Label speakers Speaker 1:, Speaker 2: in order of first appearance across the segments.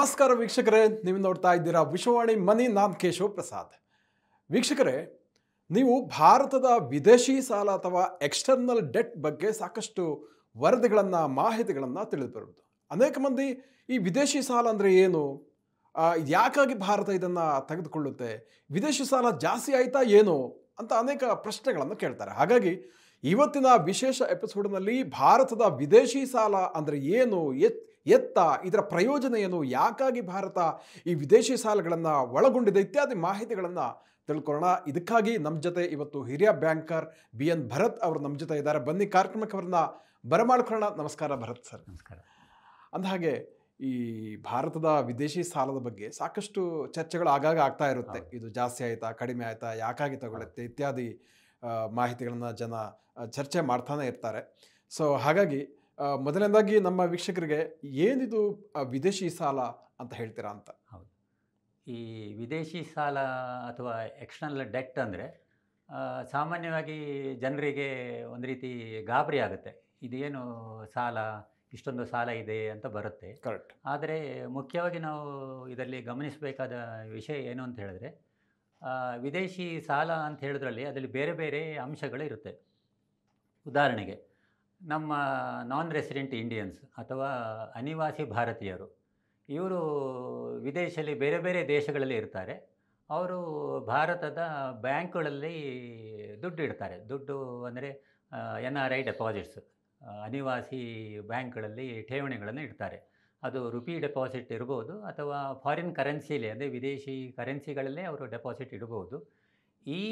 Speaker 1: ನಮಸ್ಕಾರ ವೀಕ್ಷಕರೇ, ನೀವು ನೋಡ್ತಾ ಇದ್ದೀರಾ ವಿಶ್ವವಾಣಿ ಮನಿ. ನಾನು ಕೇಶವ್ ಪ್ರಸಾದ್. ವೀಕ್ಷಕರೇ, ನೀವು ಭಾರತದ ವಿದೇಶಿ ಸಾಲ ಅಥವಾ ಎಕ್ಸ್ಟರ್ನಲ್ ಡೆಟ್ ಬಗ್ಗೆ ಸಾಕಷ್ಟು ವರದಿಗಳನ್ನು, ಮಾಹಿತಿಗಳನ್ನು ತಿಳಿದುಬರುವುದು. ಅನೇಕ ಮಂದಿ ಈ ವಿದೇಶಿ ಸಾಲ ಅಂದರೆ ಏನು, ಯಾಕಾಗಿ ಭಾರತ ಇದನ್ನು ತೆಗೆದುಕೊಳ್ಳುತ್ತೆ, ವಿದೇಶಿ ಸಾಲ ಜಾಸ್ತಿ ಆಯಿತಾ ಏನು ಅಂತ ಅನೇಕ ಪ್ರಶ್ನೆಗಳನ್ನು ಕೇಳ್ತಾರೆ. ಹಾಗಾಗಿ ಇವತ್ತಿನ ವಿಶೇಷ ಎಪಿಸೋಡ್ನಲ್ಲಿ ಭಾರತದ ವಿದೇಶಿ ಸಾಲ ಅಂದರೆ ಏನು, ಇದರ ಪ್ರಯೋಜನ ಏನು, ಯಾಕಾಗಿ ಭಾರತ ಈ ವಿದೇಶಿ ಸಾಲಗಳನ್ನು ಒಳಗೊಂಡಿದೆ ಇತ್ಯಾದಿ ಮಾಹಿತಿಗಳನ್ನು ತಿಳ್ಕೊಳ್ಳೋಣ. ಇದಕ್ಕಾಗಿ ನಮ್ಮ ಜೊತೆ ಇವತ್ತು ಹಿರಿಯ ಬ್ಯಾಂಕರ್ BN ಭರತ್ ಅವರು ನಮ್ಮ ಜೊತೆ ಇದ್ದಾರೆ. ಬನ್ನಿ ಕಾರ್ಯಕ್ರಮಕ್ಕೆ ಅವ್ರನ್ನ ಬರಮಾಡ್ಕೊಳ್ಳೋಣ. ನಮಸ್ಕಾರ ಭರತ್ ಸರ್.
Speaker 2: ನಮಸ್ಕಾರ.
Speaker 1: ಅಂದಹಾಗೆ ಈ ಭಾರತದ ವಿದೇಶಿ ಸಾಲದ ಬಗ್ಗೆ ಸಾಕಷ್ಟು ಚರ್ಚೆಗಳು ಆಗಾಗ ಆಗ್ತಾ ಇರುತ್ತೆ. ಇದು ಜಾಸ್ತಿ ಆಯಿತಾ, ಕಡಿಮೆ ಆಯಿತಾ, ಯಾಕಾಗಿ ತಗೊಳುತ್ತೆ ಇತ್ಯಾದಿ ಮಾಹಿತಿಗಳನ್ನು ಜನ ಚರ್ಚೆ ಮಾಡ್ತಾನೆ ಇರ್ತಾರೆ. ಸೊ ಹಾಗಾಗಿ ಮೊದಲನೇದಾಗಿ ನಮ್ಮ ವೀಕ್ಷಕರಿಗೆ ಏನಿದು ವಿದೇಶಿ ಸಾಲ ಅಂತ ಹೇಳ್ತೀರಾ ಅಂತ.
Speaker 2: ಹೌದು, ಈ ವಿದೇಶಿ ಸಾಲ ಅಥವಾ ಎಕ್ಸ್ಟರ್ನಲ್ ಡೆಟ್ ಅಂದರೆ ಸಾಮಾನ್ಯವಾಗಿ ಜನರಿಗೆ ಒಂದು ರೀತಿ ಗಾಬರಿ ಆಗುತ್ತೆ. ಇದೇನು ಸಾಲ, ಇಷ್ಟೊಂದು ಸಾಲ ಇದೆ ಅಂತ ಬರುತ್ತೆ.
Speaker 1: ಕರೆಕ್ಟ್.
Speaker 2: ಆದರೆ ಮುಖ್ಯವಾಗಿ ನಾವು ಇದರಲ್ಲಿ ಗಮನಿಸಬೇಕಾದ ವಿಷಯ ಏನು ಅಂತ ಹೇಳಿದ್ರೆ, ವಿದೇಶಿ ಸಾಲ ಅಂತ ಹೇಳಿದ್ರಲ್ಲಿ ಅದರಲ್ಲಿ ಬೇರೆ ಬೇರೆ ಅಂಶಗಳಿರುತ್ತೆ. ಉದಾಹರಣೆಗೆ ನಮ್ಮ ನಾನ್ ರೆಸಿಡೆಂಟ್ ಇಂಡಿಯನ್ಸ್ ಅಥವಾ ಅನಿವಾಸಿ ಭಾರತೀಯರು, ಇವರು ವಿದೇಶದಲ್ಲಿ ಬೇರೆ ಬೇರೆ ದೇಶಗಳಲ್ಲಿ ಇರ್ತಾರೆ. ಅವರು ಭಾರತದ ಬ್ಯಾಂಕ್ಗಳಲ್ಲಿ ದುಡ್ಡು ಇಡ್ತಾರೆ. ದುಡ್ಡು ಅಂದರೆ NRI ಡೆಪಾಸಿಟ್ಸ್, ಅನಿವಾಸಿ ಬ್ಯಾಂಕ್ಗಳಲ್ಲಿ ಠೇವಣಿಗಳನ್ನು ಇಡ್ತಾರೆ. ಅದು ರುಪಿ ಡೆಪಾಸಿಟ್ ಇರ್ಬೋದು ಅಥವಾ ಫಾರಿನ್ ಕರೆನ್ಸಿಲಿ ಅಂದರೆ ವಿದೇಶಿ ಕರೆನ್ಸಿಗಳಲ್ಲೇ ಅವರು ಡೆಪಾಸಿಟ್ ಇಡ್ಬೋದು. ಈ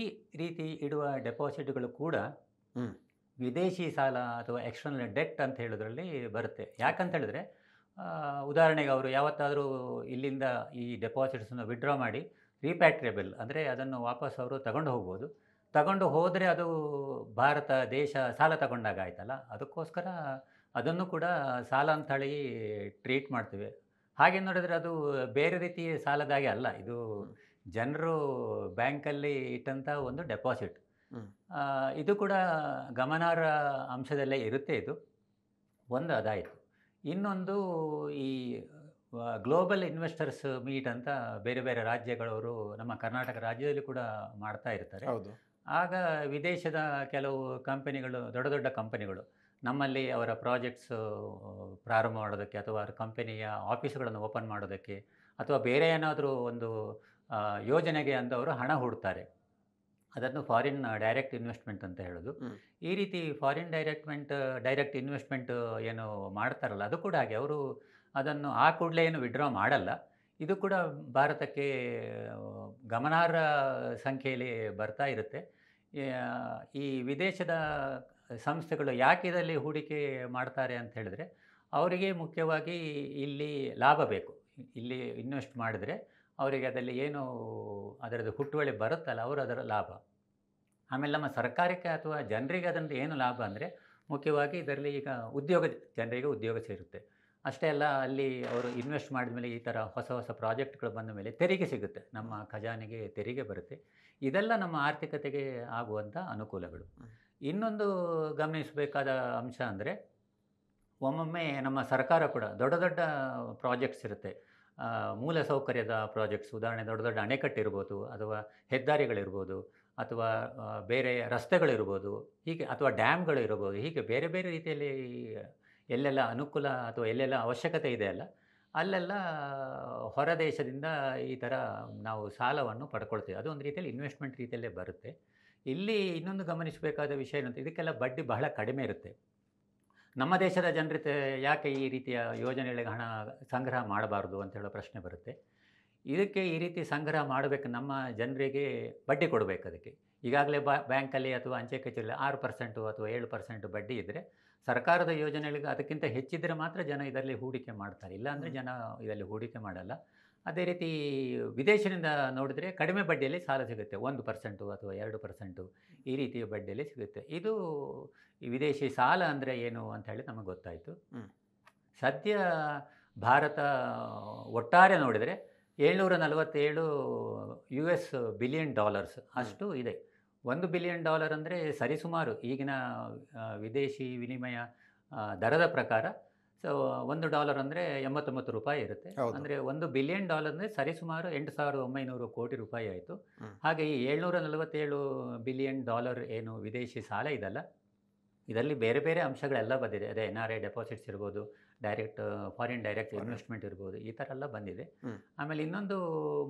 Speaker 2: ರೀತಿ ಇಡುವ ಡೆಪಾಸಿಟ್ಗಳು ಕೂಡ ವಿದೇಶಿ ಸಾಲ ಅಥವಾ ಎಕ್ಸ್ಟರ್ನಲ್ ಡೆಟ್ ಅಂತ ಹೇಳೋದ್ರಲ್ಲಿ ಬರುತ್ತೆ. ಯಾಕಂತ ಹೇಳಿದ್ರೆ, ಉದಾಹರಣೆಗೆ ಅವರು ಯಾವತ್ತಾದರೂ ಇಲ್ಲಿಂದ ಈ ಡೆಪಾಸಿಟ್ಸನ್ನು ವಿಡ್ರಾ ಮಾಡಿ ರೀಪ್ಯಾಟ್ರಿಯಬಲ್ ಅಂದರೆ ಅದನ್ನು ವಾಪಸ್ ಅವರು ತಗೊಂಡು ಹೋಗ್ಬೋದು. ತಗೊಂಡು ಹೋದರೆ ಅದು ಭಾರತ ದೇಶ ಸಾಲ ತಗೊಂಡಾಗ ಆಯ್ತಲ್ಲ, ಅದಕ್ಕೋಸ್ಕರ ಅದನ್ನು ಕೂಡ ಸಾಲ ಅಂತೇಳಿ ಟ್ರೀಟ್ ಮಾಡ್ತೀವಿ. ಹಾಗೆ ನೋಡಿದರೆ ಅದು ಬೇರೆ ರೀತಿ ಸಾಲದಾಗೆ ಅಲ್ಲ, ಇದು ಜನರು ಬ್ಯಾಂಕಲ್ಲಿ ಇಟ್ಟಂಥ ಒಂದು ಡೆಪಾಸಿಟ್. ಇದು ಕೂಡ ಗಮನಾರ್ಹ ಅಂಶದಲ್ಲೇ ಇರುತ್ತೆ. ಇದು ಒಂದು ಅದಾಯಿತು. ಇನ್ನೊಂದು, ಈ ಗ್ಲೋಬಲ್ ಇನ್ವೆಸ್ಟರ್ಸ್ ಮೀಟ್ ಅಂತ ಬೇರೆ ಬೇರೆ ರಾಜ್ಯಗಳವರು ನಮ್ಮ ಕರ್ನಾಟಕ ರಾಜ್ಯದಲ್ಲಿ ಕೂಡ ಮಾಡ್ತಾ ಇರ್ತಾರೆ. ಆಗ ವಿದೇಶದ ಕೆಲವು ಕಂಪನಿಗಳು, ದೊಡ್ಡ ದೊಡ್ಡ ಕಂಪನಿಗಳು ನಮ್ಮಲ್ಲಿ ಅವರ ಪ್ರಾಜೆಕ್ಟ್ಸ್ ಪ್ರಾರಂಭ ಮಾಡೋದಕ್ಕೆ ಅಥವಾ ಅವರ ಕಂಪನಿಯ ಆಫೀಸ್ಗಳನ್ನು ಓಪನ್ ಮಾಡೋದಕ್ಕೆ ಅಥವಾ ಬೇರೆ ಏನಾದರೂ ಒಂದು ಯೋಜನೆಗೆ ಅಂತ ಅವರು ಹಣ ಹೂಡ್ತಾರೆ. ಅದನ್ನು ಫಾರಿನ್ ಡೈರೆಕ್ಟ್ ಇನ್ವೆಸ್ಟ್ಮೆಂಟ್ ಅಂತ ಹೇಳೋದು. ಈ ರೀತಿ ಫಾರಿನ್ ಡೈರೆಕ್ಟ್ ಇನ್ವೆಸ್ಟ್ಮೆಂಟ್ ಏನು ಮಾಡ್ತಾರಲ್ಲ, ಅದು ಕೂಡ ಹಾಗೆ ಅವರು ಅದನ್ನು ಆ ಕೂಡಲೇ ಏನು ವಿಡ್ರಾ ಮಾಡಲ್ಲ. ಇದು ಕೂಡ ಭಾರತಕ್ಕೆ ಗಮನಾರ್ಹ ಸಂಖ್ಯೆಯಲ್ಲಿ ಬರ್ತಾ ಇರುತ್ತೆ. ಈ ವಿದೇಶದ ಸಂಸ್ಥೆಗಳು ಯಾಕೆ ಇದರಲ್ಲಿ ಹೂಡಿಕೆ ಮಾಡ್ತಾರೆ ಅಂತ ಹೇಳಿದ್ರೆ, ಅವರಿಗೆ ಮುಖ್ಯವಾಗಿ ಇಲ್ಲಿ ಲಾಭ ಬೇಕು. ಇಲ್ಲಿ ಇನ್ವೆಸ್ಟ್ ಮಾಡಿದರೆ ಅವರಿಗೆ ಅದರಲ್ಲಿ ಏನು ಅದರದ್ದು ಹುಟ್ಟುವಳಿ ಬರುತ್ತಲ್ಲ, ಅವರು ಅದರ ಲಾಭ. ಆಮೇಲೆ ನಮ್ಮ ಸರ್ಕಾರಕ್ಕೆ ಅಥವಾ ಜನರಿಗೆ ಅದರಿಂದ ಏನು ಲಾಭ ಅಂದರೆ, ಮುಖ್ಯವಾಗಿ ಇದರಲ್ಲಿ ಈಗ ಜನರಿಗೆ ಉದ್ಯೋಗ ಸೇರುತ್ತೆ. ಅಷ್ಟೇ ಅಲ್ಲ, ಅಲ್ಲಿ ಅವರು ಇನ್ವೆಸ್ಟ್ ಮಾಡಿದ ಮೇಲೆ ಈ ಥರ ಹೊಸ ಹೊಸ ಪ್ರಾಜೆಕ್ಟ್ಗಳು ಬಂದ ಮೇಲೆ ತೆರಿಗೆ ಸಿಗುತ್ತೆ, ನಮ್ಮ ಖಜಾನೆಗೆ ತೆರಿಗೆ ಬರುತ್ತೆ. ಇದೆಲ್ಲ ನಮ್ಮ ಆರ್ಥಿಕತೆಗೆ ಆಗುವಂಥ ಅನುಕೂಲಗಳು. ಇನ್ನೊಂದು ಗಮನಿಸಬೇಕಾದ ಅಂಶ ಅಂದರೆ, ಒಮ್ಮೊಮ್ಮೆ ನಮ್ಮ ಸರ್ಕಾರ ಕೂಡ ದೊಡ್ಡ ದೊಡ್ಡ ಪ್ರಾಜೆಕ್ಟ್ಸ್ ಇರುತ್ತೆ, ಮೂಲ ಸೌಕರ್ಯದ ಪ್ರಾಜೆಕ್ಟ್ಸ್. ಉದಾಹರಣೆ, ದೊಡ್ಡ ದೊಡ್ಡ ಅಣೆಕಟ್ಟಿರ್ಬೋದು ಅಥವಾ ಹೆದ್ದಾರಿಗಳಿರ್ಬೋದು ಅಥವಾ ಬೇರೆ ರಸ್ತೆಗಳಿರ್ಬೋದು, ಹೀಗೆ, ಅಥವಾ ಡ್ಯಾಮ್ಗಳು ಇರ್ಬೋದು. ಹೀಗೆ ಬೇರೆ ಬೇರೆ ರೀತಿಯಲ್ಲಿ ಎಲ್ಲೆಲ್ಲ ಅನುಕೂಲ ಅಥವಾ ಎಲ್ಲೆಲ್ಲ ಅವಶ್ಯಕತೆ ಇದೆ ಅಲ್ಲ, ಅಲ್ಲೆಲ್ಲ ಹೊರ ದೇಶದಿಂದ ಈ ಥರ ನಾವು ಸಾಲವನ್ನು ಪಡ್ಕೊಳ್ತೀವಿ. ಅದು ಒಂದು ರೀತಿಯಲ್ಲಿ ಇನ್ವೆಸ್ಟ್ಮೆಂಟ್ ರೀತಿಯಲ್ಲೇ ಬರುತ್ತೆ. ಇಲ್ಲಿ ಇನ್ನೊಂದು ಗಮನಿಸಬೇಕಾದ ವಿಷಯ ಏನಂತ, ಇದಕ್ಕೆಲ್ಲ ಬಡ್ಡಿ ಬಹಳ ಕಡಿಮೆ ಇರುತ್ತೆ. ನಮ್ಮ ದೇಶದ ಜನರ ಯಾಕೆ ಈ ರೀತಿಯ ಯೋಜನೆಗಳಿಗೆ ಹಣ ಸಂಗ್ರಹ ಮಾಡಬಾರ್ದು ಅಂತ ಹೇಳೋ ಪ್ರಶ್ನೆ ಬರುತ್ತೆ. ಇದಕ್ಕೆ ಈ ರೀತಿ ಸಂಗ್ರಹ ಮಾಡಬೇಕು, ನಮ್ಮ ಜನರಿಗೆ ಬಡ್ಡಿ ಕೊಡಬೇಕು. ಅದಕ್ಕೆ ಈಗಾಗಲೇ ಬ್ಯಾಂಕಲ್ಲಿ ಅಥವಾ ಅಂಚೆ ಕಚೇರಿಯಲ್ಲಿ 6% ಅಥವಾ 7% ಬಡ್ಡಿ ಇದ್ದರೆ, ಸರ್ಕಾರದ ಯೋಜನೆಗಳಿಗೆ ಅದಕ್ಕಿಂತ ಹೆಚ್ಚಿದ್ದರೆ ಮಾತ್ರ ಜನ ಇದರಲ್ಲಿ ಹೂಡಿಕೆ ಮಾಡ್ತಾರೆ, ಇಲ್ಲಾಂದರೆ ಜನ ಇದರಲ್ಲಿ ಹೂಡಿಕೆ ಮಾಡಲ್ಲ. ಅದೇ ರೀತಿ ವಿದೇಶದಿಂದ ನೋಡಿದರೆ ಕಡಿಮೆ ಬಡ್ಡಿಯಲ್ಲಿ ಸಾಲ ಸಿಗುತ್ತೆ, 1% ಅಥವಾ 2% ಈ ರೀತಿಯ ಬಡ್ಡಿಯಲ್ಲಿ ಸಿಗುತ್ತೆ. ಇದು ವಿದೇಶಿ ಸಾಲ ಅಂದರೆ ಏನು ಅಂತ ಹೇಳಿ ನಮಗೆ ಗೊತ್ತಾಯಿತು. ಸದ್ಯ ಭಾರತ ಒಟ್ಟಾರೆ ನೋಡಿದರೆ $747 ಬಿಲಿಯನ್ ಅಷ್ಟು ಇದೆ. $1 ಬಿಲಿಯನ್ ಅಂದರೆ ಸರಿಸುಮಾರು ಈಗಿನ ವಿದೇಶಿ ವಿನಿಮಯ ದರದ ಪ್ರಕಾರ ಸೊ $1 ಅಂದರೆ $89 ಇರುತ್ತೆ.
Speaker 1: ಹೌದು.
Speaker 2: ಅಂದರೆ $1 ಬಿಲಿಯನ್ ಅಂದರೆ ಸರಿಸುಮಾರು 8,900 ಕೋಟಿ ರೂಪಾಯಿ ಆಯಿತು.
Speaker 1: ಹ್ಮ್.
Speaker 2: ಹಾಗೆ ಈ $747 ಬಿಲಿಯನ್ ಏನು ವಿದೇಶಿ ಸಾಲ ಇದಲ್ಲ, ಇದರಲ್ಲಿ ಬೇರೆ ಬೇರೆ ಅಂಶಗಳೆಲ್ಲ ಬಂದಿದೆ. ಅದೇ NRI ಡೆಪಾಸಿಟ್ಸ್ ಇರ್ಬೋದು, ಡೈರೆಕ್ಟ್ ಫಾರಿನ್ ಡೈರೆಕ್ಟ್ ಇನ್ವೆಸ್ಟ್ಮೆಂಟ್ ಇರ್ಬೋದು, ಈ ಥರ ಎಲ್ಲ ಬಂದಿದೆ.
Speaker 1: ಹ್ಮ್.
Speaker 2: ಆಮೇಲೆ ಇನ್ನೊಂದು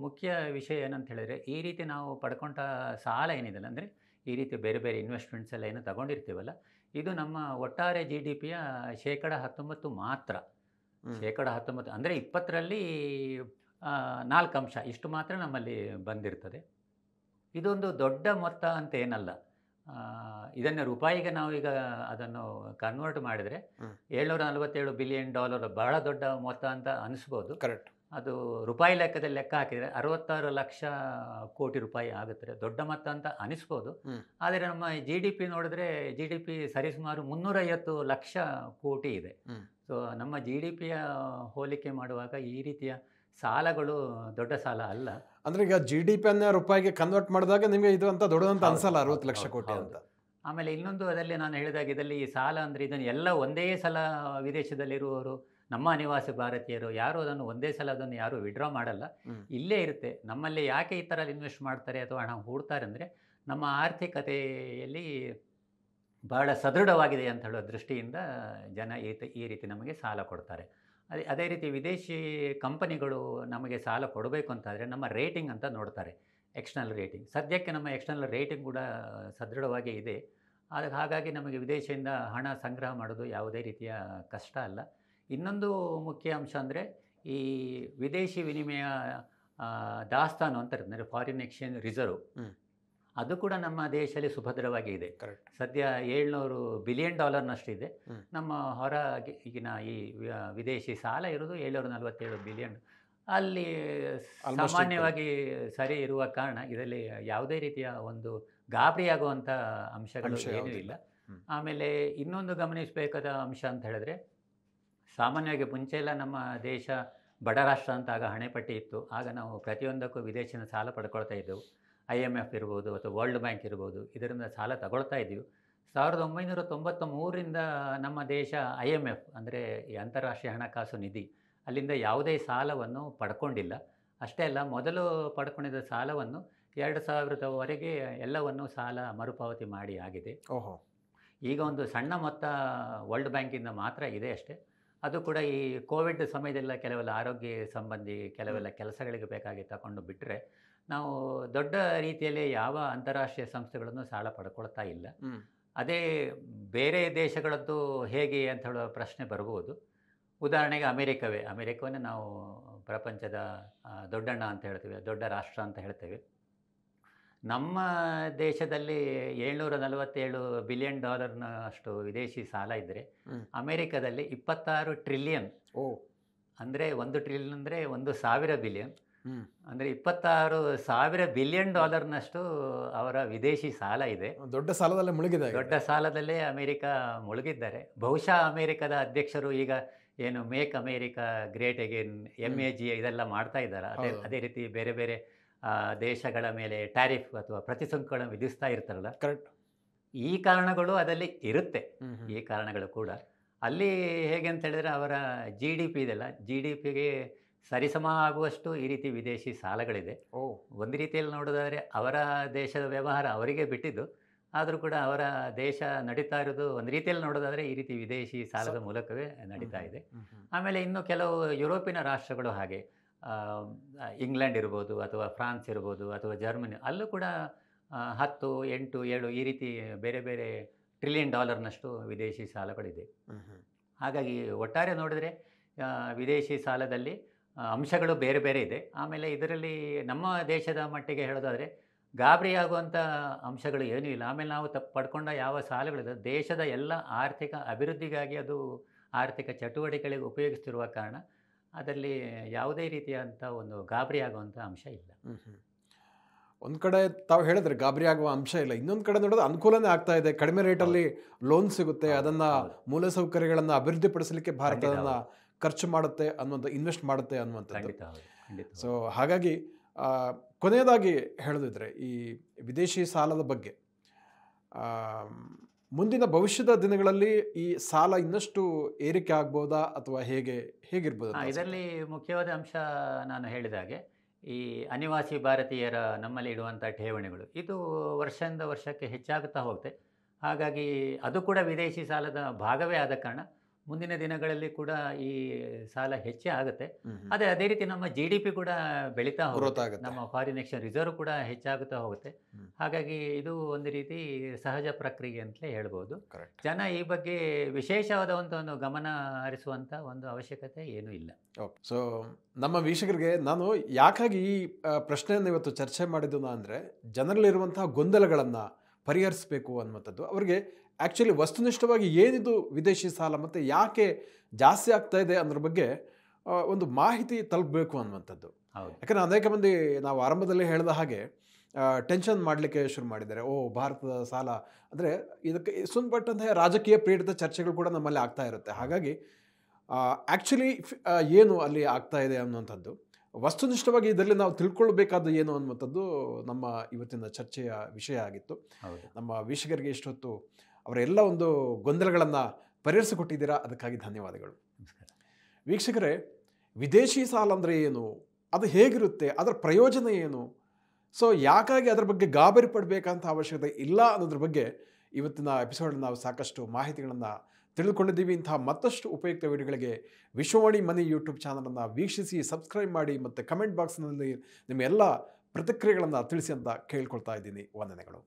Speaker 2: ಮುಖ್ಯ ವಿಷಯ ಏನಂತ ಹೇಳಿದರೆ, ಈ ರೀತಿ ನಾವು ಪಡ್ಕೊಂಡ ಸಾಲ ಏನಿದೆಯಲ್ಲ, ಅಂದರೆ ಈ ರೀತಿ ಬೇರೆ ಬೇರೆ ಇನ್ವೆಸ್ಟ್ಮೆಂಟ್ಸ್ ಎಲ್ಲ ಏನು ತಗೊಂಡಿರ್ತೀವಲ್ಲ, ಇದು ನಮ್ಮ ಒಟ್ಟಾರೆ GDPಯ 19% ಮಾತ್ರ.
Speaker 1: ಹ್ಮ್.
Speaker 2: 19% ಅಂದರೆ 20ರಲ್ಲಿ 4 ಅಂಶ ಇಷ್ಟು ಮಾತ್ರ ನಮ್ಮಲ್ಲಿ ಬಂದಿರ್ತದೆ. ಇದೊಂದು ದೊಡ್ಡ ಮೊತ್ತ ಅಂತ ಏನಲ್ಲ. ಇದನ್ನು ರೂಪಾಯಿಗೆ ನಾವೀಗ ಅದನ್ನು ಕನ್ವರ್ಟ್ ಮಾಡಿದರೆ
Speaker 1: ಹ್ಮ್.
Speaker 2: $747 ಬಿಲಿಯನ್ ಬಹಳ ದೊಡ್ಡ ಮೊತ್ತ ಅಂತ ಅನಿಸ್ಬೋದು.
Speaker 1: ಕರೆಕ್ಟ್.
Speaker 2: ಅದು ರೂಪಾಯಿ ಲೆಕ್ಕದಲ್ಲಿ ಲೆಕ್ಕ ಹಾಕಿದರೆ 66 ಲಕ್ಷ ಕೋಟಿ ರೂಪಾಯಿ ಆಗುತ್ತದೆ. ದೊಡ್ಡ ಮೊತ್ತ ಅಂತ ಅನಿಸ್ಬೋದು.
Speaker 1: ಹ್ಮ್.
Speaker 2: ಆದರೆ ನಮ್ಮ GDP ನೋಡಿದ್ರೆ GDP ಸರಿಸುಮಾರು 350 ಲಕ್ಷ ಕೋಟಿ ಇದೆ.
Speaker 1: ಹ್ಮ್.
Speaker 2: ಸೊ ನಮ್ಮ GDPಯ ಹೋಲಿಕೆ ಮಾಡುವಾಗ ಈ ರೀತಿಯ ಸಾಲಗಳು ದೊಡ್ಡ ಸಾಲ ಅಲ್ಲ.
Speaker 1: ಅಂದ್ರೆ ಈಗ GDP ಅನ್ನ ರೂಪಾಯಿಗೆ ಕನ್ವರ್ಟ್ ಮಾಡಿದಾಗ ನಿಮಗೆ ಇದು ಅಂತ ದೊಡ್ಡದಂತ
Speaker 2: ಹೌದು,
Speaker 1: ಅನ್ಸಲ್ಲ,
Speaker 2: ಹೌದು,
Speaker 1: 60 ಲಕ್ಷ ಕೋಟಿ
Speaker 2: ಹೌದು.
Speaker 1: ಅಂತ.
Speaker 2: ಆಮೇಲೆ ಇನ್ನೊಂದು ಅದರಲ್ಲಿ ನಾನು ಹೇಳಿದಾಗ, ಇದರಲ್ಲಿ ಈ ಸಾಲ ಅಂದರೆ ಇದನ್ನು ಎಲ್ಲ ಒಂದೇ ಸಲ ವಿದೇಶದಲ್ಲಿರುವವರು, ನಮ್ಮ ನಿವಾಸಿ ಭಾರತೀಯರು ಯಾರು ಅದನ್ನು ಒಂದೇ ಸಲ ಅದನ್ನು ಯಾರು ವಿಡ್ರಾ ಮಾಡಲ್ಲ,
Speaker 1: ಹ್ಮ್.
Speaker 2: ಇಲ್ಲೇ ಇರುತ್ತೆ. ನಮ್ಮಲ್ಲಿ ಯಾಕೆ ಈ ಥರ ಇನ್ವೆಸ್ಟ್ ಮಾಡ್ತಾರೆ ಅಥವಾ ಹಣ ಹೂಡ್ತಾರೆ ಅಂದರೆ, ನಮ್ಮ ಆರ್ಥಿಕತೆಯಲ್ಲಿ ಬಹಳ ಸದೃಢವಾಗಿದೆ ಅಂತ ಹೇಳೋ ದೃಷ್ಟಿಯಿಂದ ಜನ ಈ ರೀತಿ ನಮಗೆ ಸಾಲ ಕೊಡ್ತಾರೆ. ಅದೇ ರೀತಿ ವಿದೇಶಿ ಕಂಪನಿಗಳು ನಮಗೆ ಸಾಲ ಕೊಡಬೇಕು ಅಂತಾದರೆ ನಮ್ಮ ರೇಟಿಂಗ್ ಅಂತ ನೋಡ್ತಾರೆ, ಎಕ್ಸ್ಟರ್ನಲ್ ರೇಟಿಂಗ್. ಸದ್ಯಕ್ಕೆ ನಮ್ಮ ಎಕ್ಸ್ಟರ್ನಲ್ ರೇಟಿಂಗ್ ಕೂಡ ಸದೃಢವಾಗಿ ಇದೆ. ಹಾಗಾಗಿ ನಮಗೆ ವಿದೇಶದಿಂದ ಹಣ ಸಂಗ್ರಹ ಮಾಡೋದು ಯಾವುದೇ ರೀತಿಯ ಕಷ್ಟ ಅಲ್ಲ. ಇನ್ನೊಂದು ಮುಖ್ಯ ಅಂಶ ಅಂದರೆ, ಈ ವಿದೇಶಿ ವಿನಿಮಯ ದಾಸ್ತಾನು ಅಂತ ಇರುತ್ತೆ, ಅಂದರೆ ಫಾರಿನ್ ಎಕ್ಸ್ಚೇಂಜ್ ರಿಸರ್ವ್, ಅದು ಕೂಡ ನಮ್ಮ ದೇಶದಲ್ಲಿ ಸುಭದ್ರವಾಗಿ ಇದೆ.
Speaker 1: ಕರೆಕ್ಟ್.
Speaker 2: ಸದ್ಯ $700 ಬಿಲಿಯನ್ ನಷ್ಟಿದೆ.
Speaker 1: ಹ್ಮ್.
Speaker 2: ನಮ್ಮ ಈಗಿನ ಈ ವಿದೇಶಿ ಸಾಲ ಇರೋದು $747 ಬಿಲಿಯನ್. ಅಲ್ಲಿ
Speaker 1: Almost
Speaker 2: ಸಾಮಾನ್ಯವಾಗಿ ಸರಿ ಇರುವ ಕಾರಣ ಇದರಲ್ಲಿ ಯಾವುದೇ ರೀತಿಯ ಒಂದು ಗಾಬರಿಯಾಗುವಂಥ ಅಂಶಗಳು
Speaker 1: ಅಂಶ
Speaker 2: ಏನೂ
Speaker 1: ಯಾವುದಿಲ್ಲ.
Speaker 2: ಇಲ್ಲ.
Speaker 1: ಹ್ಮ್.
Speaker 2: ಆಮೇಲೆ ಇನ್ನೊಂದು ಗಮನಿಸಬೇಕಾದ ಅಂಶ ಅಂತ ಹೇಳಿದ್ರೆ, ಸಾಮಾನ್ಯವಾಗಿ ಮುಂಚೆ ಎಲ್ಲ ನಮ್ಮ ದೇಶ ಬಡ ರಾಷ್ಟ್ರ ಅಂತ ಆಗ ಹಣೆಪಟ್ಟಿ ಇತ್ತು. ಆಗ ನಾವು ಪ್ರತಿಯೊಂದಕ್ಕೂ ವಿದೇಶಿನ ಸಾಲ ಪಡ್ಕೊಳ್ತಾ ಇದ್ದೆವು. IMF ಇರ್ಬೋದು ಅಥವಾ ವರ್ಲ್ಡ್ ಬ್ಯಾಂಕ್ ಇರ್ಬೋದು, ಇದರಿಂದ ಸಾಲ ತಗೊಳ್ತಾ ಇದ್ದೀವಿ. 1993ರಿಂದ ನಮ್ಮ ದೇಶ IMF ಅಂದರೆ ಈ ಅಂತಾರಾಷ್ಟ್ರೀಯ ಹಣಕಾಸು ನಿಧಿ, ಅಲ್ಲಿಂದ ಯಾವುದೇ ಸಾಲವನ್ನು ಪಡ್ಕೊಂಡಿಲ್ಲ. ಅಷ್ಟೇ ಅಲ್ಲ, ಮೊದಲು ಪಡ್ಕೊಂಡಿದ್ದ ಸಾಲವನ್ನು 2000ವರೆಗೆ ಎಲ್ಲವನ್ನು ಸಾಲ ಮರುಪಾವತಿ ಮಾಡಿ ಆಗಿದೆ.
Speaker 1: ಓಹೋ.
Speaker 2: ಈಗ ಒಂದು ಸಣ್ಣ ಮೊತ್ತ ವರ್ಲ್ಡ್ ಬ್ಯಾಂಕಿಂದ ಮಾತ್ರ ಇದೆ ಅಷ್ಟೇ. ಅದು ಕೂಡ ಈ ಕೋವಿಡ್ ಸಮಯದೆಲ್ಲ ಕೆಲವೆಲ್ಲ ಆರೋಗ್ಯ ಸಂಬಂಧಿ ಕೆಲವೆಲ್ಲ ಕೆಲಸಗಳಿಗೆ ಬೇಕಾಗಿ ತಗೊಂಡು ಬಿಟ್ಟರೆ, ನಾವು ದೊಡ್ಡ ರೀತಿಯಲ್ಲಿ ಯಾವ ಅಂತಾರಾಷ್ಟ್ರೀಯ ಸಂಸ್ಥೆಗಳನ್ನು ಸಾಲ ಪಡ್ಕೊಳ್ತಾ ಇಲ್ಲ.
Speaker 1: ಹ್ಮ್.
Speaker 2: ಅದೇ ಬೇರೆ ದೇಶಗಳದ್ದು ಹೇಗೆ ಅಂತ ಹೇಳುವ ಪ್ರಶ್ನೆ ಬರ್ಬೋದು. ಉದಾಹರಣೆಗೆ ಅಮೇರಿಕವನ್ನೇ ನಾವು ಪ್ರಪಂಚದ ದೊಡ್ಡಣ್ಣ ಅಂತ ಹೇಳ್ತೇವೆ, ದೊಡ್ಡ ರಾಷ್ಟ್ರ ಅಂತ ಹೇಳ್ತೇವೆ. ನಮ್ಮ ದೇಶದಲ್ಲಿ $747 ಬಿಲಿಯನ್ ಅಷ್ಟು ವಿದೇಶಿ ಸಾಲ ಇದ್ದರೆ, ಅಮೇರಿಕಾದಲ್ಲಿ 26 ಟ್ರಿಲಿಯನ್, ಅಂದರೆ 1 ಟ್ರಿಲಿಯನ್ ಅಂದರೆ 1,000 ಬಿಲಿಯನ್, ಅಂದರೆ 26,000 ಬಿಲಿಯನ್ ನಷ್ಟು ಅವರ ವಿದೇಶಿ ಸಾಲ ಇದೆ.
Speaker 1: ದೊಡ್ಡ ಸಾಲದಲ್ಲೇ ಮುಳುಗಿದೆ.
Speaker 2: ದೊಡ್ಡ ಸಾಲದಲ್ಲೇ ಅಮೇರಿಕ ಮುಳುಗಿದ್ದಾರೆ. ಬಹುಶಃ ಅಮೇರಿಕದ ಅಧ್ಯಕ್ಷರು ಈಗ ಏನು make America great again, MAG ಇದೆಲ್ಲ ಮಾಡ್ತಾ ಇದ್ದಾರೆ. ಅದೇ ರೀತಿ ಬೇರೆ ಬೇರೆ ದೇಶಗಳ ಮೇಲೆ ಟ್ಯಾರಿಫ್ ಅಥವಾ ಪ್ರತಿಸುಂಕಗಳನ್ನು ವಿಧಿಸ್ತಾ ಇರ್ತಾರಲ್ಲ.
Speaker 1: ಕರೆಕ್ಟ್.
Speaker 2: ಈ ಕಾರಣಗಳು ಅದರಲ್ಲಿ ಇರುತ್ತೆ. ಈ ಕಾರಣಗಳು ಕೂಡ ಅಲ್ಲಿ ಹೇಗೆ ಅಂತ ಹೇಳಿದ್ರೆ, ಅವರ GDP ಇದೆಲ್ಲ, GDPಗೆ ಸರಿಸಮ ಆಗುವಷ್ಟು ಈ ರೀತಿ ವಿದೇಶಿ ಸಾಲಗಳಿದೆ. ಒಂದು ರೀತಿಯಲ್ಲಿ ನೋಡೋದಾದರೆ ಅವರ ದೇಶದ ವ್ಯವಹಾರ ಅವರಿಗೆ ಬಿಟ್ಟಿದ್ದು, ಆದರೂ ಕೂಡ ಅವರ ದೇಶ ನಡೀತಾ ಇರೋದು ಒಂದು ರೀತಿಯಲ್ಲಿ ನೋಡೋದಾದರೆ ಈ ರೀತಿ ವಿದೇಶಿ ಸಾಲದ ಮೂಲಕವೇ ನಡೀತಾ ಇದೆ. ಆಮೇಲೆ ಇನ್ನು ಕೆಲವು ಯುರೋಪಿನ ರಾಷ್ಟ್ರಗಳು ಹಾಗೆ, ಇಂಗ್ಲೆಂಡ್ ಇರ್ಬೋದು ಅಥವಾ ಫ್ರಾನ್ಸ್ ಇರ್ಬೋದು ಅಥವಾ ಜರ್ಮನಿ, ಅಲ್ಲೂ ಕೂಡ 10, 8, 7 ಈ ರೀತಿ ಬೇರೆ ಬೇರೆ $1 ಟ್ರಿಲಿಯನ್ ವಿದೇಶಿ ಸಾಲಗಳಿದೆ. ಹಾಗಾಗಿ ಒಟ್ಟಾರೆ ನೋಡಿದರೆ ವಿದೇಶಿ ಸಾಲದಲ್ಲಿ ಅಂಶಗಳು ಬೇರೆ ಬೇರೆ ಇದೆ. ಆಮೇಲೆ ಇದರಲ್ಲಿ ನಮ್ಮ ದೇಶದ ಮಟ್ಟಿಗೆ ಹೇಳೋದಾದರೆ ಗಾಬರಿಯಾಗುವಂಥ ಅಂಶಗಳು ಏನೂ ಇಲ್ಲ. ಆಮೇಲೆ ನಾವು ಪಡ್ಕೊಂಡ ಯಾವ ಸಾಲಗಳಿದೆ, ದೇಶದ ಎಲ್ಲ ಆರ್ಥಿಕ ಅಭಿವೃದ್ಧಿಗಾಗಿ ಅದು ಆರ್ಥಿಕ ಚಟುವಟಿಕೆಗಳಿಗೆ ಉಪಯೋಗಿಸ್ತಿರುವ ಕಾರಣ ಅದರಲ್ಲಿ ಯಾವುದೇ ರೀತಿಯಾದಂಥ ಒಂದು ಗಾಬರಿ ಆಗುವಂಥ ಅಂಶ ಇಲ್ಲ.
Speaker 1: ಒಂದು ಕಡೆ ತಾವು ಹೇಳಿದ್ರೆ ಗಾಬರಿ ಆಗುವ ಅಂಶ ಇಲ್ಲ, ಇನ್ನೊಂದು ಕಡೆ ನೋಡಿದ್ರೆ ಅನುಕೂಲನೇ ಆಗ್ತಾ ಇದೆ. ಕಡಿಮೆ ರೇಟಲ್ಲಿ ಲೋನ್ ಸಿಗುತ್ತೆ, ಅದನ್ನು ಮೂಲಸೌಕರ್ಯಗಳನ್ನು ಅಭಿವೃದ್ಧಿಪಡಿಸಲಿಕ್ಕೆ ಭಾರತದನ್ನ ಖರ್ಚು ಮಾಡುತ್ತೆ ಅನ್ನುವಂಥ, ಇನ್ವೆಸ್ಟ್ ಮಾಡುತ್ತೆ ಅನ್ನುವಂಥದ್ದು. ಸೊ ಹಾಗಾಗಿ ಕೊನೆಯದಾಗಿ ಹೇಳೋದಿದ್ರೆ, ಈ ವಿದೇಶಿ ಸಾಲದ ಬಗ್ಗೆ ಮುಂದಿನ ಭವಿಷ್ಯದ ದಿನಗಳಲ್ಲಿ ಈ ಸಾಲ ಇನ್ನಷ್ಟು ಏರಿಕೆ ಆಗ್ಬೋದಾ ಅಥವಾ ಹೇಗಿರ್ಬೋದು ಅಂತ
Speaker 2: ಇದರಲ್ಲಿ ಮುಖ್ಯವಾದ ಅಂಶ ನಾನು ಹೇಳಿದ ಹಾಗೆ ಈ ಅನಿವಾಸಿ ಭಾರತೀಯರ ನಮ್ಮಲ್ಲಿ ಇಡುವಂಥ ಠೇವಣಿಗಳು ಇದು ವರ್ಷದಿಂದ ವರ್ಷಕ್ಕೆ ಹೆಚ್ಚಾಗುತ್ತಾ ಹೋಗುತ್ತೆ. ಹಾಗಾಗಿ ಅದು ಕೂಡ ವಿದೇಶಿ ಸಾಲದ ಭಾಗವೇ ಆದ ಕಾರಣ ಮುಂದಿನ ದಿನಗಳಲ್ಲಿ ಕೂಡ ಈ ಸಾಲ ಹೆಚ್ಚೇ ಆಗುತ್ತೆ. ಅದೇ ರೀತಿ ನಮ್ಮ GDP ಕೂಡ ಬೆಳೀತಾ ಹೋಗುತ್ತೆ, ನಮ್ಮ ಫಾರಿನ್ ಎಕ್ಸ್ಚೇಂಜ್ ರಿಸರ್ವ್ ಕೂಡ ಹೆಚ್ಚಾಗುತ್ತಾ ಹೋಗುತ್ತೆ. ಹಾಗಾಗಿ ಇದು ಒಂದು ರೀತಿ ಸಹಜ ಪ್ರಕ್ರಿಯೆ ಅಂತಲೇ ಹೇಳ್ಬೋದು. ಜನ ಈ ಬಗ್ಗೆ ವಿಶೇಷವಾದ ಒಂದು ಗಮನ ಹರಿಸುವಂಥ ಒಂದು ಅವಶ್ಯಕತೆ ಏನೂ ಇಲ್ಲ.
Speaker 1: ಓಕೆ, ಸೊ ನಮ್ಮ ವೀಕ್ಷಕರಿಗೆ ನಾನು ಯಾಕಾಗಿ ಈ ಪ್ರಶ್ನೆಯನ್ನು ಇವತ್ತು ಚರ್ಚೆ ಮಾಡಿದ್ದು ಅಂದರೆ ಜನರಲ್ಲಿರುವಂತಹ ಗೊಂದಲಗಳನ್ನು ಪರಿಹರಿಸಬೇಕು ಅನ್ನುವಂಥದ್ದು. ಅವರಿಗೆ ಆ್ಯಕ್ಚುಲಿ ವಸ್ತುನಿಷ್ಠವಾಗಿ ಏನಿದು ವಿದೇಶಿ ಸಾಲ ಮತ್ತು ಯಾಕೆ ಜಾಸ್ತಿ ಆಗ್ತಾ ಇದೆ ಅನ್ನೋದ್ರ ಬಗ್ಗೆ ಒಂದು ಮಾಹಿತಿ ತಲುಪಬೇಕು ಅನ್ನುವಂಥದ್ದು. ಯಾಕಂದರೆ ಅನೇಕ ಮಂದಿ ನಾವು ಆರಂಭದಲ್ಲಿ ಹೇಳಿದ ಹಾಗೆ ಟೆನ್ಷನ್ ಮಾಡಲಿಕ್ಕೆ ಶುರು ಮಾಡಿದ್ದಾರೆ. ಭಾರತದ ಸಾಲ ಅಂದರೆ ಇದಕ್ಕೆ ಸುಂದರಪಟ್ಟಂತಹ ರಾಜಕೀಯ ಪ್ರೇರಿತ ಚರ್ಚೆಗಳು ಕೂಡ ನಮ್ಮಲ್ಲಿ ಆಗ್ತಾ ಇರುತ್ತೆ. ಹಾಗಾಗಿ ಆ್ಯಕ್ಚುಲಿ ಏನು ಅಲ್ಲಿ ಆಗ್ತಾ ಇದೆ ಅನ್ನುವಂಥದ್ದು ವಸ್ತುನಿಷ್ಠವಾಗಿ ಇದರಲ್ಲಿ ನಾವು ತಿಳ್ಕೊಳ್ಬೇಕಾದ್ದು ಏನು ಅನ್ನುವಂಥದ್ದು ನಮ್ಮ ಇವತ್ತಿನ ಚರ್ಚೆಯ ವಿಷಯ ಆಗಿತ್ತು. ನಮ್ಮ ವೀಕ್ಷಕರಿಗೆ ಇಷ್ಟೊತ್ತು ಅವರೆಲ್ಲ ಒಂದು ಗೊಂದಲಗಳನ್ನು ಪರಿಹರಿಸಿಕೊಟ್ಟಿದ್ದೀರಾ, ಅದಕ್ಕಾಗಿ ಧನ್ಯವಾದಗಳು.
Speaker 2: ನಮಸ್ಕಾರ
Speaker 1: ವೀಕ್ಷಕರೇ, ವಿದೇಶಿ ಸಾಲ ಅಂದರೆ ಏನು, ಅದು ಹೇಗಿರುತ್ತೆ, ಅದರ ಪ್ರಯೋಜನ ಏನು, ಸೊ ಯಾಕಾಗಿ ಅದರ ಬಗ್ಗೆ ಗಾಬರಿ ಪಡಬೇಕಂತ ಅವಶ್ಯಕತೆ ಇಲ್ಲ ಅನ್ನೋದ್ರ ಬಗ್ಗೆ ಇವತ್ತಿನ ಎಪಿಸೋಡ್ ನಾವು ಸಾಕಷ್ಟು ಮಾಹಿತಿಗಳನ್ನು ತಿಳಿದುಕೊಂಡಿದ್ದೀವಿ. ಇಂತಹ ಮತ್ತಷ್ಟು ಉಪಯುಕ್ತ ವಿಡಿಯೋಗಳಿಗೆ ವಿಶ್ವವಾಣಿ ಮನಿ ಯೂಟ್ಯೂಬ್ ಚಾನಲನ್ನು ವೀಕ್ಷಿಸಿ, ಸಬ್ಸ್ಕ್ರೈಬ್ ಮಾಡಿ ಮತ್ತು ಕಮೆಂಟ್ ಬಾಕ್ಸ್ನಲ್ಲಿ ನಿಮ್ಮ ಎಲ್ಲ ಪ್ರತಿಕ್ರಿಯೆಗಳನ್ನು ತಿಳಿಸಿ ಅಂತ ಕೇಳ್ಕೊಳ್ತಾ ಇದ್ದೀನಿ. ವಂದನೆಗಳು.